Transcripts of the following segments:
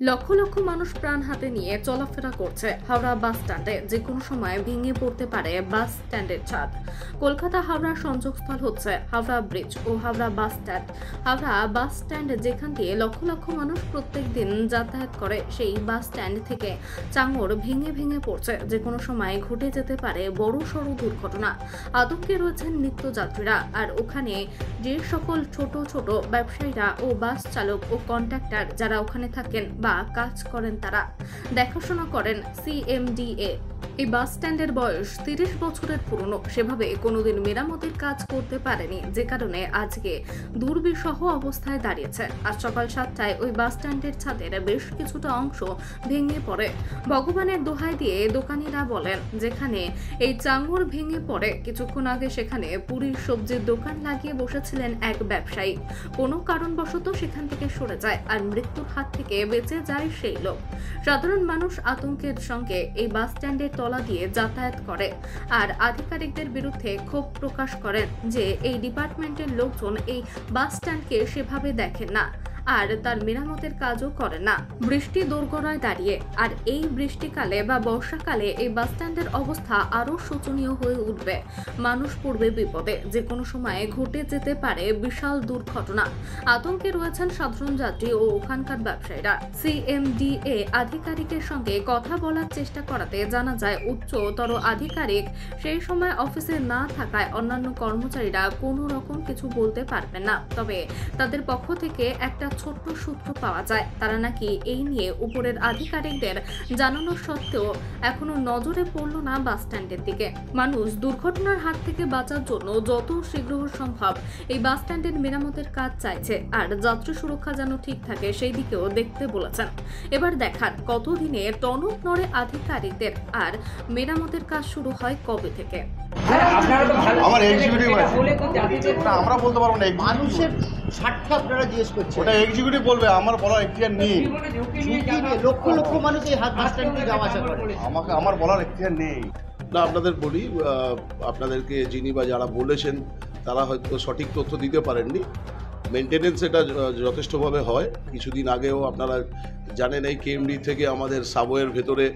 লক্ষ লক্ষ মানুষ প্রাণ হাতে নিয়ে চলাফেরা করছে হাওড়া বাস স্ট্যান্ডে। যে কোনো সময় ভেঙে পড়তে পারে বাস স্ট্যান্ডের ছাদ। কলকাতা হাওড়া সংযোগস্থল হচ্ছে হাওড়া ব্রিজ ও Howrah bus stand. Howrah bus stand, যেখান দিয়ে লক্ষ লক্ষ মানুষ প্রত্যেক দিন যাতায়াত করে, সেই বাস স্ট্যান্ড থেকে চাঙড় ভেঙে ভেঙে পড়ছে। যে কোনো সময় ঘটে যেতে পারে বড় সড় দুর্ঘটনা। আতঙ্কে রয়েছেন নিত্যযাত্রীরা। আর ওখানে যে সকল ছোট ছোট ব্যবসায়ীরা ও বাস চালক ও কন্ট্রাক্টর যারা ওখানে থাকেন বা কাজ করেন, তারা দেখাশোনা করেন সিএমডিএ। এই বাস স্ট্যান্ডের বয়স 30 বছরের পুরনো, সেভাবে কোনোদিন মেরামতের কাজ করতে পারেনি, যে কারণে আজকে দুর্বিষহ অবস্থায় দাঁড়িয়েছে। আজ সকাল 7টায় ওই বাস স্ট্যান্ডের ছাদের বেশ কিছুটা অংশ ভেঙে পড়ে। ভগবানের দোহাই দিয়ে দোকানিরা বলেন, যেখানে এই চাঙড় ভেঙে পড়ে কিছুক্ষণ আগে সেখানে পুরীর সবজির দোকান লাগিয়ে বসেছিলেন এক ব্যবসায়ী। কোনো কারণবশত সেখান থেকে সরে যায় আর মৃত্যুর হাত থেকে বেঁচে যায় সেই লোক। সাধারণ মানুষ আতঙ্কের সঙ্গে এই বাস স্ট্যান্ডের তলা দিয়ে যাতায়াত করে আর আধিকারিকদের বিরুদ্ধে ক্ষোভ প্রকাশ করেন যে এই ডিপার্টমেন্টের লোকজন এই বাস স্ট্যান্ডকে সেভাবে দেখেন না আর তার মেরামতের কাজও করে না। বৃষ্টি দোরগোড়ায় দাঁড়িয়ে, আর এই বৃষ্টিকালে বা বর্ষাকালে এই বাস স্ট্যান্ডের অবস্থা আরো শোচনীয় হয়ে উঠবে। মানুষ পড়বে বিপদে, যে কোনো সময়ে ঘটে যেতে পারে বিশাল দুর্ঘটনা। আতঙ্কে রয়েছেন সাধারণ যাত্রী ও ওখানকার ব্যবসায়ীরা। সিএমডিএ আধিকারিকের সঙ্গে কথা বলার চেষ্টা করাতে জানা যায় উচ্চতর আধিকারিক সেই সময় অফিসে না থাকায় অন্যান্য কর্মচারীরা কোনো রকম কিছু বলতে পারবেন না। তবে তাদের পক্ষ থেকে একটা ছোট্ট সূত্র পাওয়া যায়, তারা নাকি এই নিয়ে উপরের আধিকারিকদের জানানো সত্ত্বেও এখনো নজরে পড়ল না বাস স্ট্যান্ডের দিকে। মানুষ দুর্ঘটনার হাত থেকে বাঁচার জন্য যত শীঘ্র সম্ভব এই বাস স্ট্যান্ডের মেরামতের কাজ চাইছে আর যাত্রী সুরক্ষা যেন ঠিক থাকে সেই দিকেও দেখতে বলেছেন। এবার দেখার কতদিনে টনক নড়ে আধিকারিকদের আর মেরামতের কাজ শুরু হয় কবে থেকে। আমার এক্সিকিউটিভ আছে, না আমরা বলতে পারবো না। মানুষের স্বার্থ আপনারা জিজ্ঞেস করছেন, ওটা এক্সিকিউটিভ বলবে, আমার বলার এখতিয়ার নেই। লক্ষ লক্ষ মানুষ এই বাস স্ট্যান্ডে যাওয়া আসা করে, আমার বলার এখতিয়ার নেই। না, আপনাদের বলি, আপনাদেরকে যিনি বা যারা বলেছেন তারা হয়তো সঠিক তথ্য দিতে পারেননি। মেনটেনেন্স এটা যথেষ্টভাবে হয়। কিছুদিন আগেও আপনারা জানেন এই কেএমডি থেকে আমাদের সাবওয়ের ভেতরে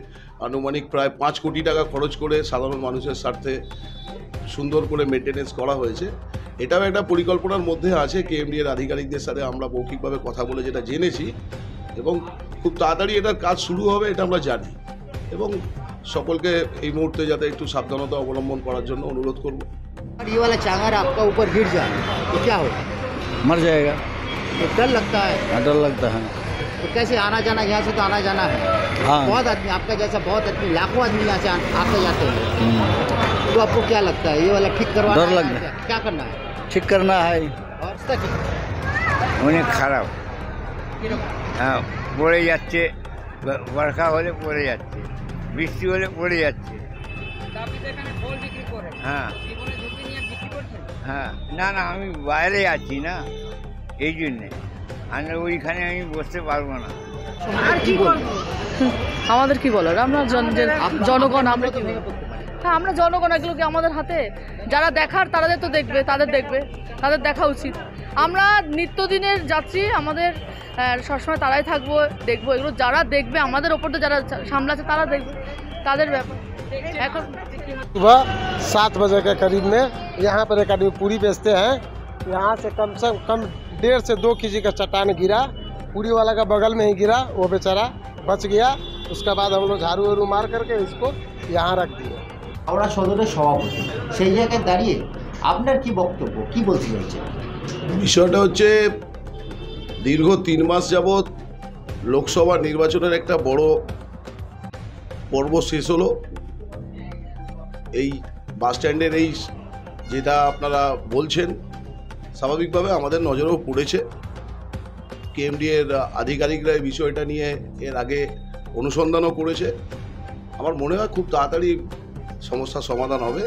আনুমানিক প্রায় 5 কোটি টাকা খরচ করে সাধারণ মানুষের স্বার্থে সুন্দর করে মেনটেনেন্স করা হয়েছে। এটাও একটা পরিকল্পনার মধ্যে আছে। কেএমডি এর আধিকারিকদের সাথে আমরা মৌখিকভাবে কথা বলে যেটা জেনেছি, এবং খুব তাড়াতাড়ি এটার কাজ শুরু হবে এটা আমরা জানি, এবং সকলকে এই মুহূর্তে যাতে একটু সাবধানতা অবলম্বন করার জন্য অনুরোধ করব। और ये वाला चांगर आपका ऊपर गिर जाए तो क्या होगा? मर जाएगा। तो डर लगता है। हाँ, डर लगता है। तो कैसे आना जाना, यहाँ से तो आना जाना है। हाँ। बहुत आदमी, आपका जैसा बहुत आदमी, लाखों आदमी यहाँ से आते जाते हैं। तो आपको क्या लगता है ये वाला ठीक करवाना डर है? लगता है। क्या करना है? ঠিক करना है। और रास्ता ठीक অনেক খারাপ। হ্যাঁ, পড়ে যাচ্ছে, বর্ষা হলে পড়ে যাচ্ছে, বৃষ্টি হলে পড়ে যাচ্ছে। হ্যাঁ হ্যাঁ, না না, আমি বাইরে আছি না, এই জন্যে আমি ওইখানে আমি বসতে পারবো না। আর কি বলবো? আমাদের কি বলার, আমরা জনগণ, আমরা কি বলবো? হ্যাঁ, আমরা জনগণ, এগুলোকে আমাদের হাতে। যারা দেখার তাদের তো দেখবে, তাদের দেখা উচিত। আমরা নিত্যদিনের যাত্রী, আমাদের সবসময় তারাই থাকবো, দেখবো। এগুলো যারা দেখবে, আমাদের ওপর তো যারা সামলাচ্ছে তারা দেখবে, তাদের ব্যাপার। এখন सुबह 7 बजे के करीब में यहाँ पर एक आदमी पूरी बेचते हैं। यहाँ से कम 1.5 से 2 केजी का चट्टान गिरा, पूरी वाला का बगल में ही गिरा, वो बेचारा बच गया। उसके बाद हम लोग झाड़ू वाड़ू मार करके इसको यहाँ रख दिए। হাওড়া সদরের সভাপতি, সেই জায়গায় দাঁড়িয়ে আপনার কি বক্তব্য, কি বলতে চাইছেন? বিষয়টা হচ্ছে, দীর্ঘ 3 মাস যাবৎ লোকসভা নির্বাচনের একটা বড় পর্ব শেষ হলো। এই বাস স্ট্যান্ডের এই যেটা আপনারা বলছেন, স্বাভাবিকভাবে আমাদের নজরেও পড়েছে। কেএমডি এর আধিকারিকরা এই বিষয়টা নিয়ে এর আগে অনুসন্ধানও করেছে। আমার মনে হয় খুব তাড়াতাড়ি সমস্যার সমাধান হবে,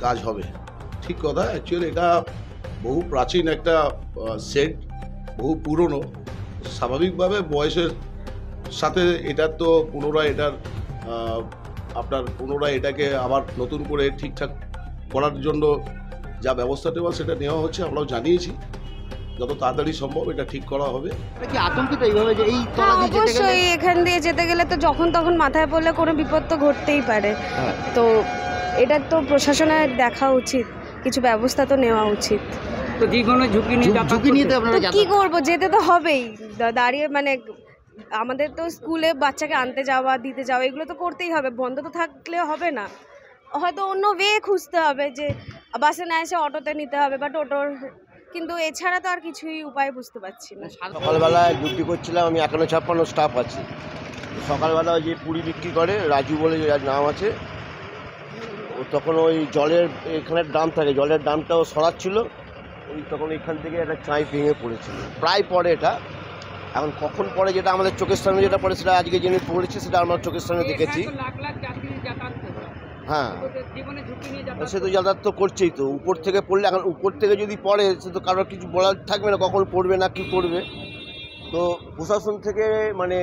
কাজ হবে। ঠিক কথা। অ্যাকচুয়ালি এটা বহু প্রাচীন একটা সেট, বহু পুরনো। স্বাভাবিকভাবে বয়সের সাথে এটার তো পুনরায় এটাকে আবার নতুন করে ঠিকঠাক করার জন্য যা ব্যবস্থা নেওয়া সেটা নেওয়া হচ্ছে, আমরাও জানিয়েছি। যত তাড়াতাড়ি সম্ভব এটা ঠিক করা হবে। এটা কি আতঙ্কিত এইভাবে যে এই তলা দিয়ে যেতে গেলে? অবশ্যই এখান দিয়ে যেতে গেলে তো যখন তখন মাথায় পড়লে কোনো বিপদ তো ঘটতেই পারে। হ্যাঁ। তো এটা তো প্রশাসনের দেখা উচিত, কিছু ব্যবস্থা তো নেওয়া উচিত। তো যেকোনো ঝুঁকি ঝুঁকি নিয়ে তো আপনারা তো কি যাতায়াত করব, যেতে তো হবেই। দাঁড়িয়ে মানে আমাদের তো স্কুলে বাচ্চাকে আনতে যাওয়া দিতে যাওয়া এগুলো তো করতেই হবে, বন্ধ তো থাকলে হবে না। হয়তো অন্য ওয়ে খুঁজতে হবে, যে বাসে না এসে অটোতে নিতে হবে বা টোটোর, কিন্তু এছাড়া তো আর কিছুই উপায় বুঝতে পারছি না। সকালবেলায় ডিউটি করছিলাম আমি, 51 স্টাফ আছে। সকালবেলা যে পুরি বিক্রি করে রাজু বলে যার নাম আছে, ও তখন ওই জলের এখানে ড্রাম থাকে, জলের ড্রামটাও সরাচ্ছিল, ওই তখন এখান থেকে একটা চাই ভেঙে পড়েছিল। প্রায় পরে এটা, এখন কখন পরে যেটা আমাদের চোখের সামনে যেটা পড়ে সেটা আজকে যিনি পড়েছে সেটা আমরা চোখের সামনে দেখেছি। হ্যাঁ, সে তো যাতায়াত তো করছেই, তো উপর থেকে পড়লে, এখন উপর থেকে যদি পড়ে সে তো কারোর কিছু বলার থাকবে না, কখন পড়বে না কি করবে। তো প্রশাসন থেকে মানে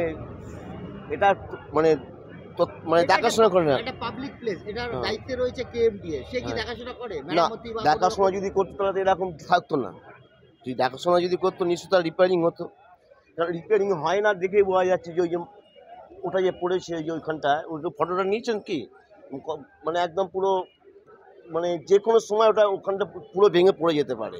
এটা মানে দেখাশোনা করে না। এটা পাবলিক প্লেস, এটার দায়িত্বে রয়েছে কেএমডিএ, সে কি দেখাশোনা করে? না, দেখাশোনা যদি করতো তাহলে এরকম থাকতো না। যদি দেখাশোনা যদি করতো নিশ্চয়ই তার রিপেয়ারিং হতো, কারণ রিপেয়ারিং হয় না দেখেই বোঝা যাচ্ছে যে ওই যে ওটা যে পড়েছে যে ওইখানটায়, ওই ফটোটা নিয়েছেন কি মানে একদম পুরো মানে যে কোনো সময় ওখানটা পুরো ভেঙে পড়ে যেতে পারে।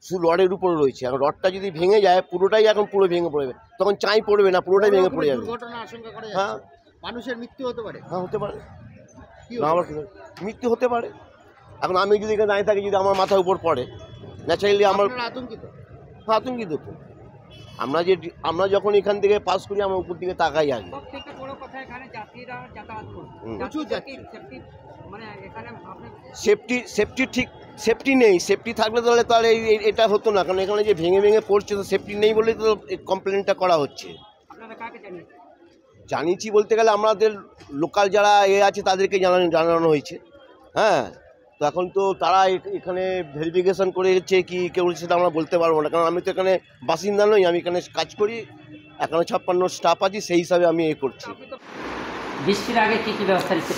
শুধু রডের উপরে রয়েছে, এখন রডটা যদি ভেঙে যায় পুরোটাই এখন পুরো ভেঙে পড়বে, তখন চাই পড়বে না, পুরোটাই ভেঙে পড়ে যাবে। দুর্ঘটনার আশঙ্কা করা হ্যাঁ, যাচ্ছে, মানুষের মৃত্যু হতে পারে। হ্যাঁ হতে পারে, কি না আবার মৃত্যু হতে পারে। এখন আমি যদি এখানে দাঁড়িয়ে থাকি, যদি আমার মাথার উপর পড়ে, ন্যাচারালি আমার আতঙ্কিত। আতঙ্কিত তো। আমরা যখন এখান থেকে পাস করি আমরা উপর দিকে তাকাই আগে। সবথেকে বড় কথা এখানে যাত্রীরা যাতায়াত করে, প্রচুর যাত্রী। মানে এখানে আপনি সেফটি ঠিক সেফটি নেই। সেফটি থাকলে তাহলে এটা হতো না, কারণ এখানে যে ভেঙে ভেঙে পড়ছে তো সেফটি নেই বলেই তো কমপ্লেনটা করা হচ্ছে। আপনারা কাকে জানিয়েছি বলতে গেলে আমাদের লোকাল যারা আছে তাদেরকে জানানো হয়েছে। হ্যাঁ, তো এখন তো তারা এখানে ভেরিফিকেশন করেছে কি কেউ সেটা আমরা বলতে পারবো না, কারণ আমি তো এখানে বাসিন্দা নই, আমি এখানে কাজ করি, 51 স্টাফ আছি, সেই হিসাবে আমি করছি। বৃষ্টির আগে কি ব্যবস্থা নিচ্ছে?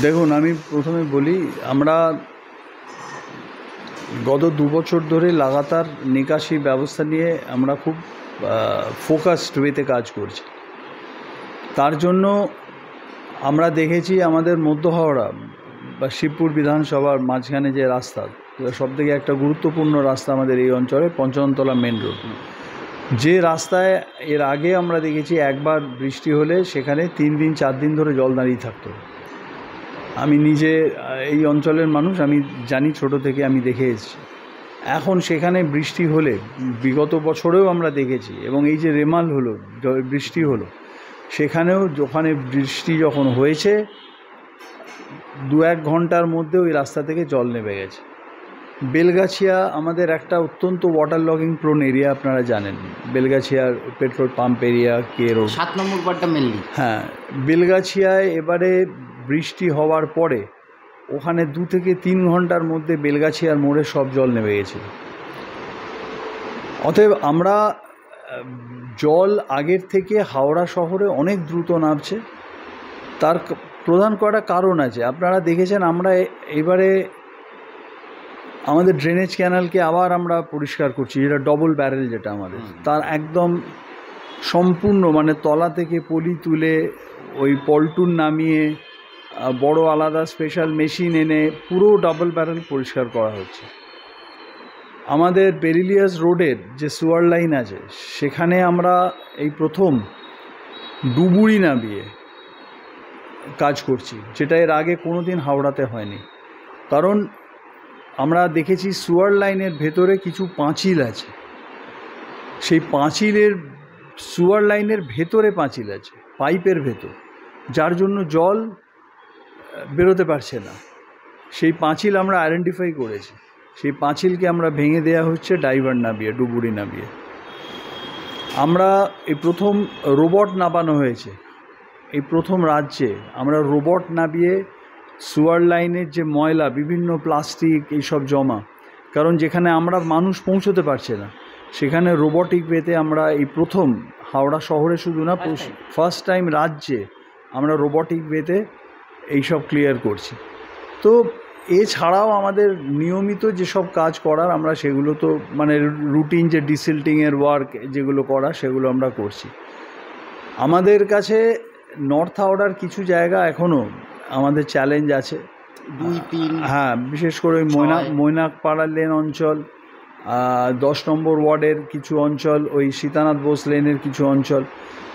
দেখুন, আমি প্রথমে বলি, আমরা গত 2 বছর ধরে লাগাতার নিকাশি ব্যবস্থা নিয়ে আমরা খুব ফোকাসড ওয়েতে কাজ করছি। তার জন্য আমরা দেখেছি আমাদের মধ্য হাওড়া বা শিবপুর বিধানসভার মাঝখানে যে রাস্তা, সবথেকে একটা গুরুত্বপূর্ণ রাস্তা আমাদের এই অঞ্চলে, পঞ্চাননতলা মেন রোড, যে রাস্তায় এর আগে আমরা দেখেছি একবার বৃষ্টি হলে সেখানে 3 দিন 4 দিন ধরে জল দাঁড়িয়ে থাকতো। আমি নিজে এই অঞ্চলের মানুষ, আমি জানি, ছোট থেকে আমি দেখে এসেছি। এখন সেখানে বৃষ্টি হলে, বিগত বছরেও আমরা দেখেছি, এবং এই যে রেমাল হলো, বৃষ্টি হলো, সেখানেও ওখানে বৃষ্টি যখন হয়েছে 2-1 ঘন্টার মধ্যে ওই রাস্তা থেকে জল নেমে গেছে। বেলগাছিয়া আমাদের একটা অত্যন্ত ওয়াটার লগিং প্রোন এরিয়া, আপনারা জানেন। বেলগাছিয়ার petrol pump area, K road, 7 number ওয়ার্ডটা মেনলি। হ্যাঁ, বেলগাছিয়ায় এবারে বৃষ্টি হওয়ার পরে ওখানে 2 থেকে 3 ঘন্টার মধ্যে বেলগাছিয়ার মোড়ে সব জল নেমে গেছিল। অতএব আমরা জল আগের থেকে হাওড়া শহরে অনেক দ্রুত নামছে। তার প্রধান কয়েকটা কারণ আছে। আপনারা দেখেছেন আমরা এবারে আমাদের ড্রেনেজ ক্যানালকে আবার আমরা পরিষ্কার করছি, যেটা ডবল ব্যারেল, যেটা আমাদের তার একদম সম্পূর্ণ মানে তলা থেকে পলি তুলে ওই পল্টুন নামিয়ে বড় আলাদা স্পেশাল মেশিন এনে পুরো ডাবল ব্যারেল পরিষ্কার করা হচ্ছে। আমাদের বেরিলিয়াস রোডের যে সুয়ার লাইন আছে সেখানে আমরা এই প্রথম ডুবুরি নামিয়ে কাজ করছি, যেটা এর আগে কোনো দিন হাওড়াতে হয়নি। কারণ আমরা দেখেছি সুয়ার লাইনের ভেতরে কিছু পাঁচিল আছে, সেই পাঁচিলের সুয়ার লাইনের ভেতরে পাঁচিল আছে, পাইপের ভেতর, যার জন্য জল বেরোতে পারছে না। সেই পাঁচিল আমরা আইডেন্টিফাই করেছি, সেই পাঁচিলকে আমরা ভেঙে দেওয়া হচ্ছে ডাইভার নামিয়ে, ডুবুরি নামিয়ে। আমরা এই প্রথম রোবট নামানো হয়েছে, এই প্রথম রাজ্যে আমরা রোবট নামিয়ে সুয়ার লাইনের যে ময়লা, বিভিন্ন প্লাস্টিক এইসব জমা, কারণ যেখানে আমরা মানুষ পৌঁছতে পারছে না সেখানে রোবটিক ওয়েতে আমরা এই প্রথম হাওড়া শহরে শুধু না, ফার্স্ট টাইম রাজ্যে আমরা রোবটিক ওয়েতে এইসব ক্লিয়ার করছি। তো এছাড়াও আমাদের নিয়মিত যেসব কাজ করার আমরা সেগুলো তো মানে রুটিন যে ডিসিল্টিংয়ের ওয়ার্ক যেগুলো করা সেগুলো আমরা করছি। আমাদের কাছে নর্থ হাওড়ার কিছু জায়গা এখনও আমাদের চ্যালেঞ্জ আছে। 2-3 হ্যাঁ, বিশেষ করে ওই মৈনাকপাড়া লেন অঞ্চল, 10 নম্বর ওয়ার্ডের কিছু অঞ্চল, ওই সীতানাথ বোস লেনের কিছু অঞ্চল,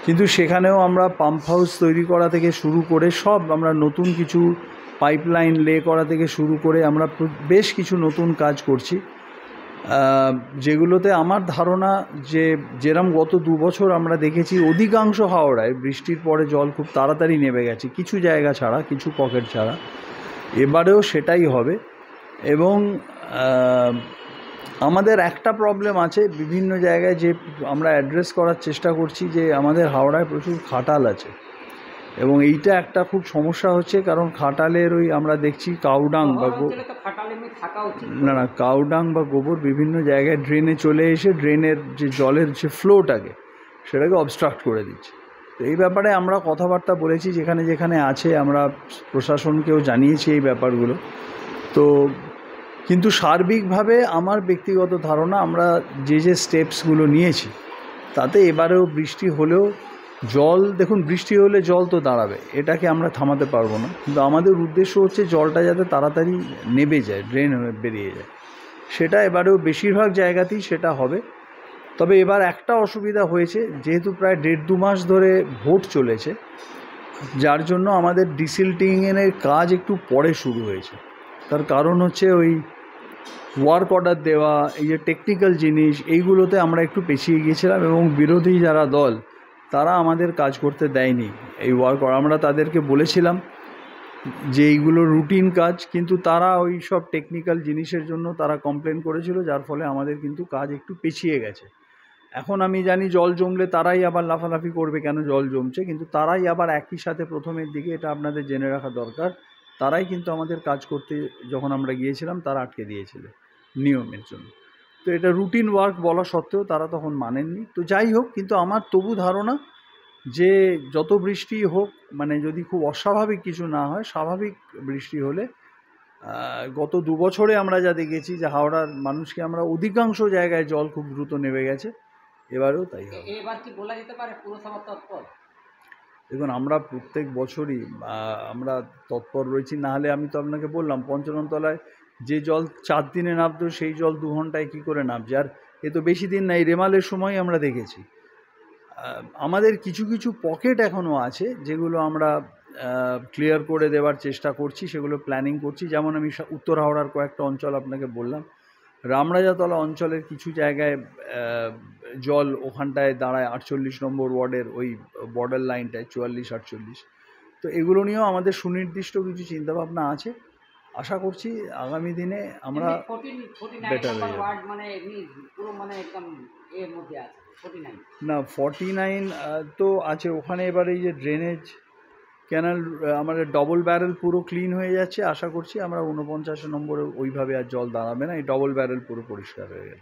কিন্তু সেখানেও আমরা পাম্প হাউস তৈরি করা থেকে শুরু করে সব আমরা নতুন কিছু পাইপলাইন লে করা থেকে শুরু করে আমরা বেশ কিছু নতুন কাজ করছি, যেগুলোতে আমার ধারণা যে যেরম গত 2 বছর আমরা দেখেছি অধিকাংশ হাওড়ায় বৃষ্টির পরে জল খুব তাড়াতাড়ি নেমে গেছে, কিছু জায়গা ছাড়া, কিছু পকেট ছাড়া, এবারেও সেটাই হবে। এবং আমাদের একটা প্রবলেম আছে বিভিন্ন জায়গায় যে আমরা অ্যাড্রেস করার চেষ্টা করছি, যে আমাদের হাওড়ায় প্রচুর খাটাল আছে এবং এইটা একটা খুব সমস্যা হচ্ছে, কারণ খাটালের ওই আমরা দেখছি কাউডাং বা কাউডাং বা গোবর বিভিন্ন জায়গায় ড্রেনে চলে এসে ড্রেনের যে জলের যে ফ্লোটাকে সেটাকে অবস্ট্রাক্ট করে দিচ্ছে। তো এই ব্যাপারে আমরা কথাবার্তা বলেছি, যেখানে যেখানে আছে আমরা প্রশাসনকেও জানিয়েছি এই ব্যাপারগুলো। তো কিন্তু সার্বিকভাবে আমার ব্যক্তিগত ধারণা আমরা যে স্টেপসগুলো নিয়েছি তাতে এবারেও বৃষ্টি হলেও জল, দেখুন বৃষ্টি হলে জল তো দাঁড়াবে, এটাকে আমরা থামাতে পারবো না, কিন্তু আমাদের উদ্দেশ্য হচ্ছে জলটা যাতে তাড়াতাড়ি নেবে যায়, ড্রেন হয়ে বেরিয়ে যায়, সেটা এবারেও বেশিরভাগ জায়গাতেই সেটা হবে। তবে এবার একটা অসুবিধা হয়েছে, যেহেতু প্রায় 1.5-2 মাস ধরে ভোট চলেছে, যার জন্য আমাদের ডিসিল্টিংয়ের কাজ একটু পরে শুরু হয়েছে। তার কারণ হচ্ছে ওই ওয়ার্ক অর্ডার দেওয়া, এই যে টেকনিক্যাল জিনিস, এইগুলোতে আমরা একটু পেছিয়ে গিয়েছিলাম এবং বিরোধী যারা দল তারা আমাদের কাজ করতে দেয়নি এই ওয়ার্ক অর্ডার। আমরা তাদেরকে বলেছিলাম যে এইগুলো রুটিন কাজ, কিন্তু তারা ওই সব টেকনিক্যাল জিনিসের জন্য তারা কমপ্লেন করেছিল, যার ফলে আমাদের কিন্তু কাজ একটু পেছিয়ে গেছে। এখন আমি জানি জল জমলে তারাই আবার লাফালাফি করবে কেন জল জমছে, কিন্তু তারাই আবার একই সাথে প্রথমের দিকে, এটা আপনাদের জেনে রাখা দরকার, তারাই কিন্তু আমাদের কাজ করতে যখন আমরা গিয়েছিলাম তারা আটকে দিয়েছিল নিয়মের জন্য। তো এটা রুটিন ওয়ার্ক বলা সত্ত্বেও তারা তখন মানেননি। তো যাই হোক, কিন্তু আমার তবু ধারণা যে যত বৃষ্টি হোক, মানে যদি খুব অস্বাভাবিক কিছু না হয়, স্বাভাবিক বৃষ্টি হলে গত 2 বছরে আমরা যা দেখেছি যে হাওড়ার মানুষকে আমরা অধিকাংশ জায়গায় জল খুব দ্রুত নেমে গেছে, এবারেও তাই হবে। এবার কি বলা যেতে পারে পুরসভা তৎপর? দেখুন, আমরা প্রত্যেক বছরই আমরা তৎপর রয়েছি, নাহলে আমি তো আপনাকে বললাম পঞ্চরণতলায় যে জল 4 দিনে নামতো সেই জল 2 ঘন্টায় কী করে নামছে। আর এ তো বেশি দিন নাই, রেমালের সময় আমরা দেখেছি। আমাদের কিছু কিছু পকেট এখনও আছে যেগুলো আমরা ক্লিয়ার করে দেওয়ার চেষ্টা করছি, সেগুলো প্ল্যানিং করছি। যেমন আমি উত্তর হাওড়ার কয়েকটা অঞ্চল আপনাকে বললাম, রামরাজাতলা অঞ্চলের কিছু জায়গায় জল ওখানটায় দাঁড়ায় 48 নম্বর ওয়ার্ডের ওই বর্ডার লাইনটায় 44-48। তো এগুলো নিয়েও আমাদের সুনির্দিষ্ট কিছু চিন্তাভাবনা আছে। আশা করছি আগামী দিনে আমরা বেটার হয়ে যাব। না, 49 তো আছে ওখানে। এবার এই যে ড্রেনেজ ক্যানাল আমাদের ডবল ব্যারেল পুরো ক্লিন হয়ে যাচ্ছে, আশা করছি আমরা 49 নম্বরে ওইভাবে আর জল দাঁড়াবে না, এই ডবল ব্যারেল পুরো পরিষ্কার হয়ে গেল।